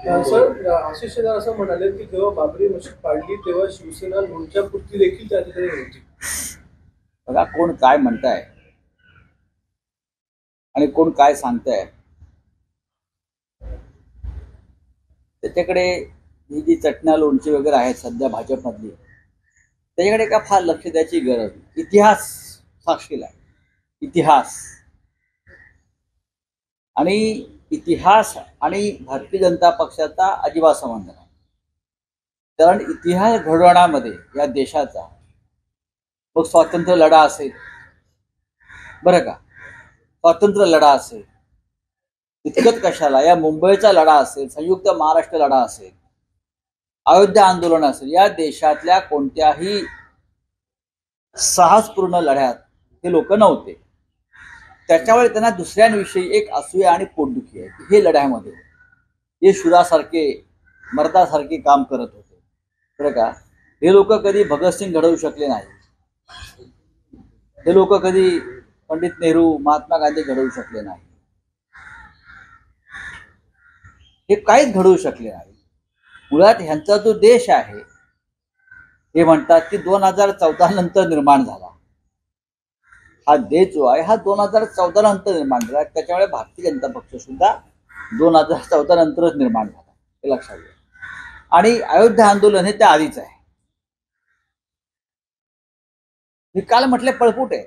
Sir Ashish Shelar असं म्हणाले की जेव्हा बाबरी मशीद पाडली तेव्हा शिवसेना लोणच्यापुरती देखील त्या ठिकाणी होती. बघा कोण काय म्हणताय आणि कोण काय सांगताय त्याच्याकडे ही जी चटण्या लोणची वगैरे आहेत सध्या भाजपमधली त्याच्याकडे का फार लक्ष द्यायची गरज नाही. इतिहास साक्षीला आहे. इतिहास आणि इतिहास आणि भारतीय जनता पक्षाचा अजिबात संबंध नाही. कारण इतिहास घडवण्यामध्ये या देशाचा मग स्वातंत्र्य लढा असेल बरं का, स्वातंत्र्य लढा असेल, इतकंच कशाला या मुंबईचा लढा असेल, संयुक्त महाराष्ट्र लढा असेल, अयोध्या आंदोलन असेल, या देशातल्या कोणत्याही साहसपूर्ण लढ्यात हे लोक नव्हते. त्याच्यामुळे त्यांना दुसऱ्यांविषयी एक असूया आणि पोटदुखी आहे की हे लढ्यामध्ये हे शूरासारखे मर्दासारखे काम करत होते बरं का. हे लोक कधी भगतसिंग घडवू शकले नाही. हे लोक कधी पंडित नेहरू महात्मा गांधी घडवू शकले नाही. हे काहीच घडवू शकले नाही. मुळात ह्यांचा जो देश आहे हे म्हणतात की 2014 नंतर निर्माण झाला. हा देश जो आहे हा 2014 नंतर निर्माण झाला. त्याच्यामुळे भारतीय जनता पक्ष सुद्धा 2014 नंतरच निर्माण झाला हे लक्षात घ्या. आणि अयोध्या आंदोलन हे त्या आधीच आहे. हे काल म्हटले पळपुट आहे.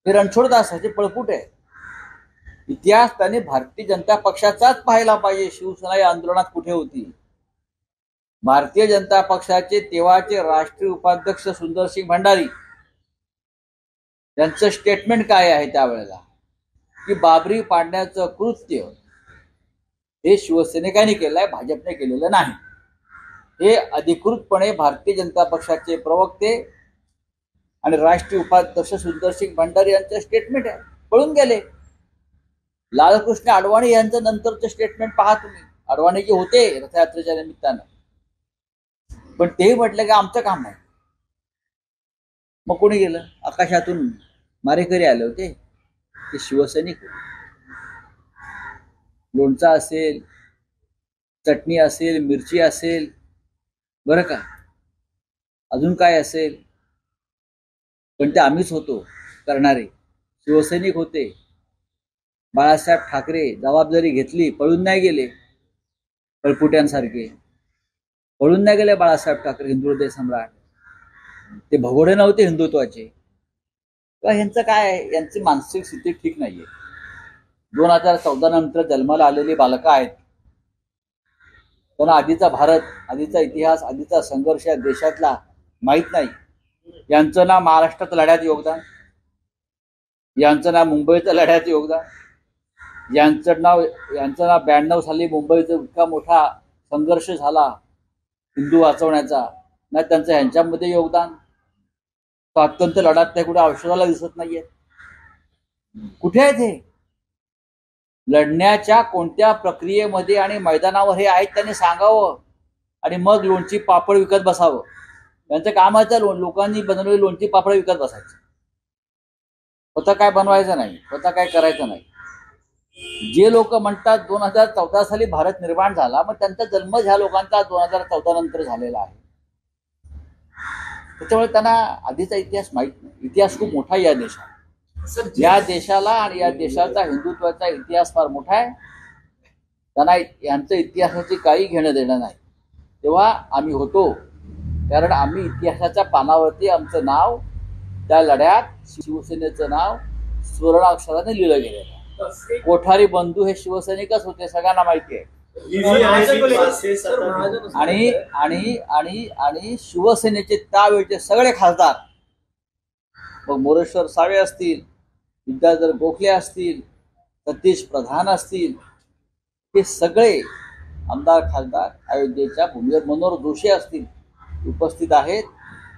हे रणछोडदासाचे पळपुट आहे. इतिहास त्याने भारतीय जनता पक्षाचाच पाहायला पाहिजे. शिवसेना या आंदोलनात कुठे होती? भारतीय जनता पक्षाचे तेव्हाचे राष्ट्रीय उपाध्यक्ष सुंदरसिंग भंडारी यांचं स्टेटमेंट काय आहे त्यावेळेला की बाबरी पाडण्याचं कृत्य हे शिवसैनिकांनी केलंय, भाजपने केलेलं नाही. हे अधिकृतपणे भारतीय जनता पक्षाचे प्रवक्ते आणि राष्ट्रीय उपाध्यक्ष सुंदरसिंग भंडारी यांचं स्टेटमेंट आहे. पळून गेले. लालकृष्ण अडवाणी यांचं नंतरचं स्टेटमेंट पहा तुम्ही. अडवाणी जे होते रथयात्रेच्या निमित्तानं, पण तेही म्हटलं की आमचं काम नाही. मग कोणी गेलं? आकाशातून मारेकरी आले होते ते शिवसैनिक होते. लोणचा असेल, चटणी असेल, मिरची असेल बरं का, अजून काय असेल, पण ते आम्हीच होतो करणारे. शिवसैनिक होते. बाळासाहेब ठाकरे जबाबदारी घेतली, पळून नाही गेले. पळपुट्यांसारखे पळून नाही गेले बाळासाहेब ठाकरे, हिंदू हृदय सम्राट. ते भगोडे नव्हते हिंदुत्वाचे. ह्यांचं काय, यांची मानसिक स्थिती ठीक नाहीये. 2014 नंतर जन्माला आलेली बालकं आहेत. त्यांना आधीचा भारत, आधीचा इतिहास, आधीचा संघर्ष या देशातला माहीत नाही. यांचं ना महाराष्ट्रात लढ्यात योगदान, यांचं ना मुंबईच्या लढ्यात योगदान, यांचं ना 92 साली मुंबईचा इतका मोठा संघर्ष झाला हिंदू वाचवण्याचा, ना त्यांचं ह्यांच्यामध्ये योगदान. स्वातंत्र्य लढ्यात ते कुठे औषधाला दिसत नाहीये. कुठे आहेत हे? लढण्याच्या कोणत्या प्रक्रियेमध्ये आणि मैदानावर हे आहेत त्यांनी सांगावं आणि मग लोणची पापड विकत बसावं. त्यांचं कामाचं लोकांनी बनवलेली लोणची पापड विकत बसायचं. स्वतः काय बनवायचं नाही, स्वतः काय करायचं नाही. जे लोक म्हणतात 2014 साली भारत निर्माण झाला, मग त्यांचा जन्म ह्या लोकांचा 2014 नंतर झालेला आहे. त्याच्यामुळे त्यांना आधीचा इतिहास माहित नाही. इतिहास खूप मोठा आहे या देशात. या देशाला आणि या देशाचा हिंदुत्वाचा इतिहास फार मोठा आहे. त्यांना यांचं इतिहासाची काही घेणं देणं नाही. तेव्हा आम्ही होतो, कारण आम्ही इतिहासाच्या पानावरती आमचं नाव त्या लढ्यात शिवसेनेचं नाव सुवर्णाक्षराने लिहिलं गेलेलं. कोठारी बंधू हे शिवसैनिकच होते, सगळ्यांना माहिती आहे. आणि आणि आणि आणि शिवसेनेचे त्यावेळचे सगळे खासदार, मग मोरेश्वर सावे असतील, विद्याधर गोखले असतील, सतीश प्रधान असतील, हे सगळे आमदार खासदार अयोध्येच्या भूमीवर, मनोहर जोशी असतील, उपस्थित आहेत.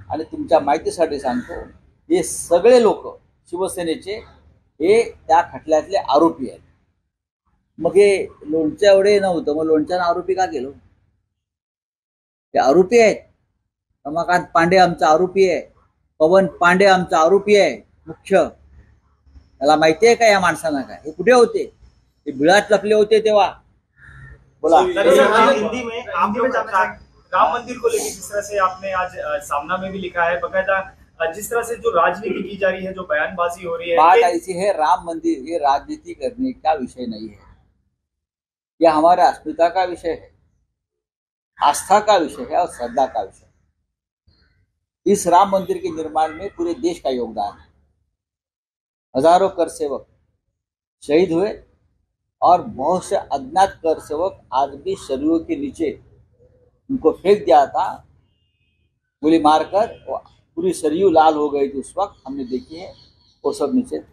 आणि तुमच्या माहितीसाठी सांगतो, हे सगळे लोक शिवसेनेचे हे त्या खटल्यातले आरोपी आहेत. मग हे लोणच्या एवढे नव्हतं, मग लोणच्यानं आरोपी का केलं? हे आरोपी आहेत. रमाकांत पांडे आमचा आरोपी आहे. पवन पांडे आमचा आरोपी आहे मुख्य. त्याला माहिती आहे का या माणसांना काय? हे कुठे होते? हे बिळात लपले होते तेव्हा. बोला. बोला। हिंदी में आप लोग राम मंदिर को लेकर जिस तरह से आपने आज सामना में भी लिखा है बकायदा, जिस तरह से जो राजनीति की जा रही है, जो बयानबाजी हो रही है, बात ऐसी है, राम मंदिर ये राजनीति करने का विषय नहीं है, यह हमारे अस्मिता का विषय है, आस्था का विषय है और श्रद्धा का विषय है। इस राम मंदिर के निर्माण में पूरे देश का योगदान है। हजारों कर सेवक शहीद हुए और बहुत से अज्ञात कर सेवक आज भी शरीरों के नीचे उनको फेंक दिया था गोली मारकर, पूरी सरयू लाल हो गई थी उस वक्त, हमने देखी है, वो सब नीचे थे।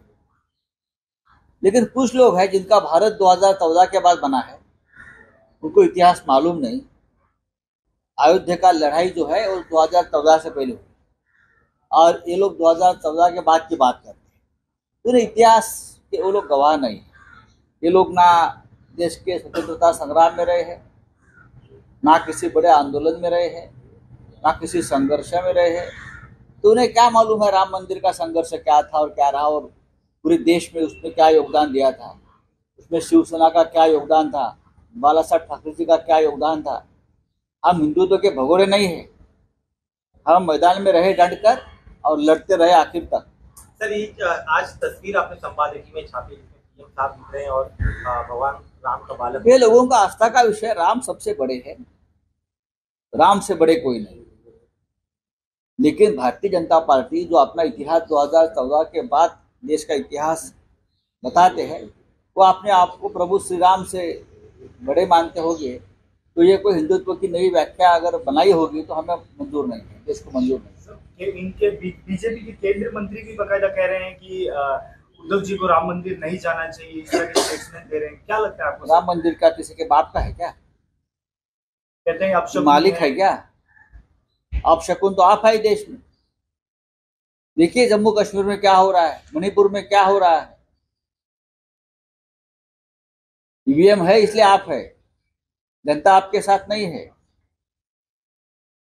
लेकिन कुछ लोग हैं जिनका भारत 2014 के बाद बना है, उनको इतिहास मालूम नहीं। अयोध्या का लड़ाई जो है वो 2014 से पहले हुई और ये लोग 2014 के बाद की बात करते हैं। पूरे इतिहास के वो लोग गवाह नहीं। ये लोग ना देश के स्वतंत्रता संग्राम में रहे हैं, ना किसी बड़े आंदोलन में रहे हैं, ना किसी संघर्ष में रहे हैं, तो उन्हें क्या मालूम है राम मंदिर का संघर्ष क्या था और क्या रहा, और पूरे देश में उसमें क्या योगदान दिया था, उसमें शिवसेना का क्या योगदान था, बाला साहब ठाकरे जी का क्या योगदान था। हम हिंदुत्व के भगोड़े नहीं हैं, हम मैदान में रहे डट कर और लड़ते रहे आखिर तक। सर, ये आज तस्वीर आपने संपादकीय में छापी जिसमें पीएम साहब दिख रहे हैं और भगवान राम का बालक। ये लोगों का आस्था का विषय, राम सबसे बड़े हैं, राम से बड़े कोई नहीं। लेकिन भारतीय जनता पार्टी जो अपना इतिहास 2014 के बाद देश का इतिहास बताते हैं, वो अपने आप को प्रभु श्री राम से बड़े मानते होंगे, तो ये कोई हिंदुत्व की नई व्याख्या अगर बनाई होगी तो हमें मंजूर नहीं है, देश को मंजूर नहीं है। इनके बीजेपी के केंद्रीय मंत्री भी बकायदा कह रहे हैं कि उद्धव जी को राम मंदिर नहीं जाना चाहिए, इस तरह के स्टेटमेंट दे रहे हैं। क्या लगता है आपको? राम मंदिर का किसी के बाप का है क्या? कहते हैं आप मालिक है क्या? आप शकुन तो आप है देश में। देखिए जम्मू कश्मीर में क्या हो रहा है, मणिपुर में क्या हो रहा है। ईवीएम है इसलिए आप है, जनता आपके साथ नहीं है।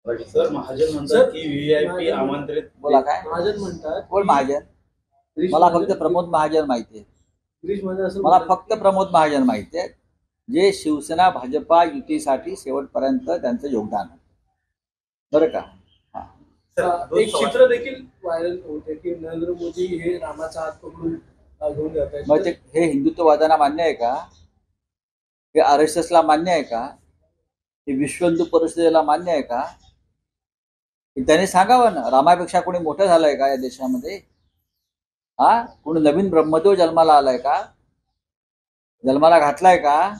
सर, महाजन म्हणतात की व्हीआयपी आमंत्रित. बोला काय? महाजन म्हणतात. कोण महाजन? मला फक्त प्रमोद महाजन माहिती आहे. मला फक्त प्रमोद महाजन माहिती आहे, जे शिवसेना भाजपा युतीसाठी शेवटपर्यंत त्यांचं योगदान आहे, बरं का? एक चित्र देखील व्हायरल होते की नरेंद्र मोदी हे रामाचा हात पकडून घेऊन जात आहेत. मग ते हे हिंदुत्ववाद्यांना मान्य आहे का? हे RSSला मान्य आहे का? हे विश्व हिंदू परिषदेला मान्य आहे का? त्यांनी सांगावं ना, रामापेक्षा कोणी मोठं झालंय का या देशामध्ये? कोणी नवीन ब्रह्मदेव जन्माला आलाय का? जन्माला घातलाय का?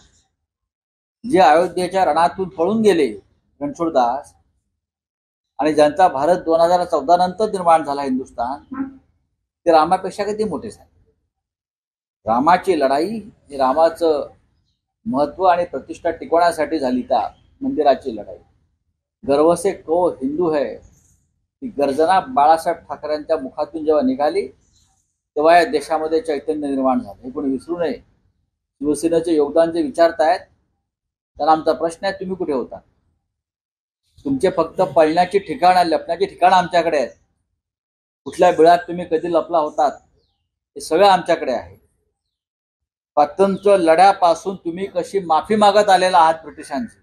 जे अयोध्येच्या रणातून पळून गेले रणछोडदास, आणि ज्यांचा भारत 2014 नंतर निर्माण झाला हिंदुस्थान, ते रामापेक्षा किती मोठे झाले? रामाची लढाई ही रामाचं महत्व आणि प्रतिष्ठा टिकवण्यासाठी झाली का मंदिराची लढाई? गर्व से को हिंदू है ही गर्जना बाळासाहेब ठाकरेंच्या मुखातून जेव्हा निघाली तेव्हा या देशामध्ये चैतन्य निर्माण झालं, हे कोणी विसरू नये. शिवसेनेचे योगदान जे विचारतायत त्यांना आमचा प्रश्न आहे, तुम्ही कुठे होता? तुमचे फक्त पळण्याची ठिकाणं, लपण्याची ठिकाणं आमच्याकडे आहेत. कुठल्या बिळात तुम्ही कधी लपला होतात हे सगळं आमच्याकडे आहे. स्वातंत्र्य लढ्यापासून तुम्ही कशी माफी मागत आलेला आहात ब्रिटिशांची,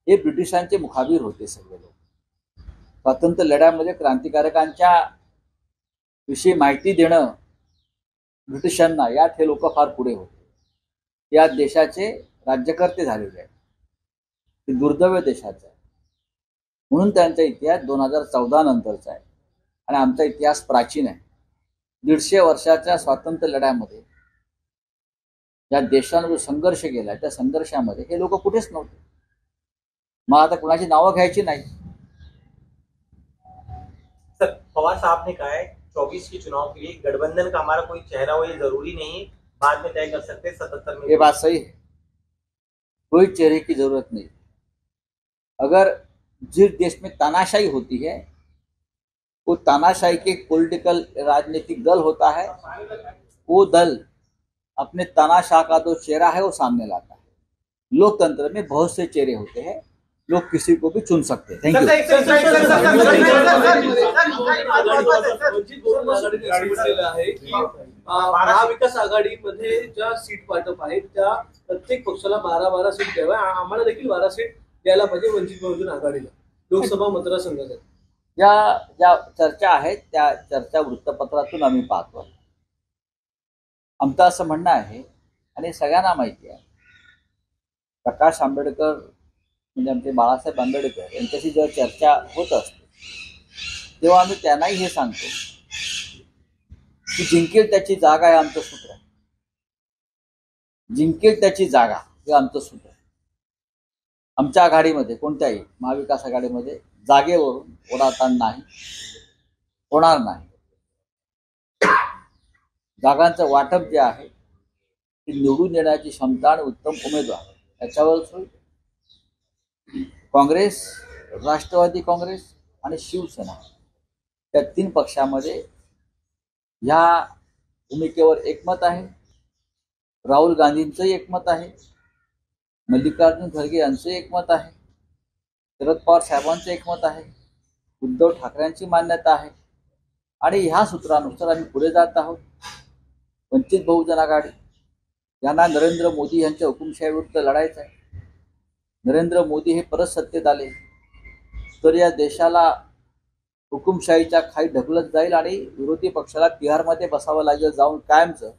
हे ब्रिटिशांचे मुखाबीर होते सगळे लोक. स्वातंत्र्य लढ्यामध्ये क्रांतिकारकांच्या विषयी माहिती देणं ब्रिटिशांना, यात हे लोक फार पुढे होते. या देशाचे राज्यकर्ते झालेले आहेत, हे दुर्दैव देशाचं आहे. म्हणून त्यांचा इतिहास 2014 नंतरचा आहे आणि आमचा इतिहास प्राचीन आहे. 150 वर्षाच्या स्वातंत्र्य लढ्यामध्ये या देशाने जो संघर्ष केला, त्या संघर्षामध्ये हे लोक कुठेच नव्हते. मग आता कुणाची नावं घ्यायची नाही. सर, पवार साहब ने कहा है 24 के चुनाव के लिए गठबंधन का हमारा कोई चेहरा हो ये जरूरी नहीं, बाद में तय कर सकते 77 में. ये बात सही है, कोई चेहरे की जरूरत नहीं. अगर जिस देश में तानाशाही होती है, वो तानाशाही के पॉलिटिकल राजनीतिक दल होता है, वो दल अपने तानाशाह का जो चेहरा है वो सामने लाता है. लोकतंत्र में बहुत से चेहरे होते हैं, लोग किसी को भी चुन सकते हैं. Thank you. महाविकास आघाडीमध्ये ज्या सीट वाटप आहेत त्या प्रत्येक पक्षाला 12-12 सीट द्याव्या, आम्हाला देखील 12 सीट द्यायला पाहिजे वंचित बहुजन आघाडीला लोकसभा मतदारसंघासाठी. या ज्या चर्चा आहेत त्या चर्चा वृत्तपत्रातून आम्ही पाहतो. आमचं असं म्हणणं आहे आणि सगळ्यांना माहिती आहे, प्रकाश आंबेडकर म्हणजे आमचे बाळासाहेब आंबेडकर यांच्याशी जेव्हा चर्चा होत असते तेव्हा आम्ही त्यांनाही हे सांगतो की जिंकेल त्याची जागा हे आमचं सूत्र आहे. जिंकेल त्याची जागा हे आमचं सूत्र आहे. आमच्या आघाडीमध्ये कोणत्याही महाविकास आघाडीमध्ये जागेवरून ओढाताण नाही, होणार नाही. जागांचं वाटप जे आहे ते निवडून येण्याची क्षमता आणि उत्तम उमेदवार याच्यावरच होईल. काँग्रेस, राष्ट्रवादी काँग्रेस आणि शिवसेना या 3 पक्षामध्ये ह्या भूमिकेवर एकमत आहे. राहुल गांधींचंही एकमत आहे, मल्लिकार्जुन खरगे यांचं एकमत आहे, शरद पवार साहेबांचं एकमत आहे, उद्धव ठाकरेंची मान्यता आहे आणि ह्या सूत्रानुसार आम्ही पुढे जात आहोत. वंचित बहुजन आघाडी यांना नरेंद्र मोदी यांच्या हुकुमशाहीविरुद्ध लढायचं आहे. नरेंद्र मोदी हे परत सत्तेत आले तर या देशाला हुकुमशाहीच्या खाली ढकलत जाईल आणि विरोधी पक्षाला तिहारमध्ये बसावं लागेल जाऊन कायमचं.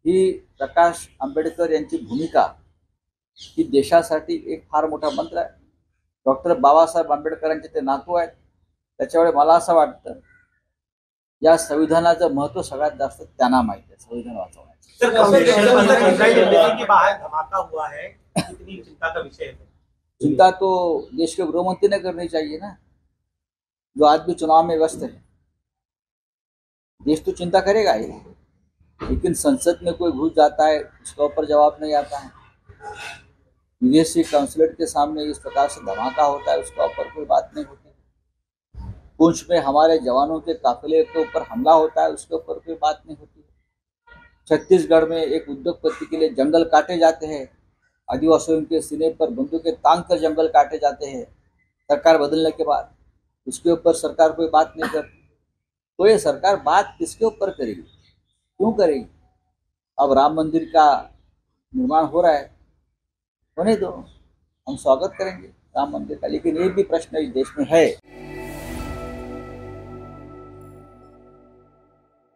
ही प्रकाश आंबेडकर यांची भूमिका ही देशासाठी एक फार मोठा मंत्र आहे. डॉक्टर बाबासाहेब आंबेडकरांचे ते नातू आहेत. त्याच्यामुळे मला असं वाटतं या संविधानाचं महत्त्व सगळ्यात जास्त त्यांना माहिती आहे, संविधान वाचवण्याचं. बाहर धमाका हुआ है, कितनी चिंता का विषय है? चिंता तो देश के गृहमंत्री ने करनी चाहिए ना, जो आज भी चुनाव में व्यस्त है. देश तो चिंता करेगा ही, लेकिन संसद में कोई घुस जाता है उसका ऊपर जवाब नहीं आता है. विदेशी काउंसलेट के सामने इस प्रकार से धमाका होता है, उसका ऊपर कोई बात नहीं होती. पुंछ में हमारे जवानों के काफिले के ऊपर हमला होता है, उसके ऊपर कोई बात नहीं होती. छत्तीसगढ़ में एक उद्योगपति के लिए जंगल काटे जाते हैं, आदिवासियों के सीने पर बंदूकें तान कर जंगल काटे जाते हैं सरकार बदलने के बाद, उसके ऊपर सरकार कोई बात नहीं करती. तो ये सरकार बात किसके ऊपर करेगी, क्यों करेगी? अब राम मंदिर का निर्माण हो रहा है, होने दो, हम स्वागत करेंगे राम मंदिर का, लेकिन ये भी प्रश्न इस देश में है.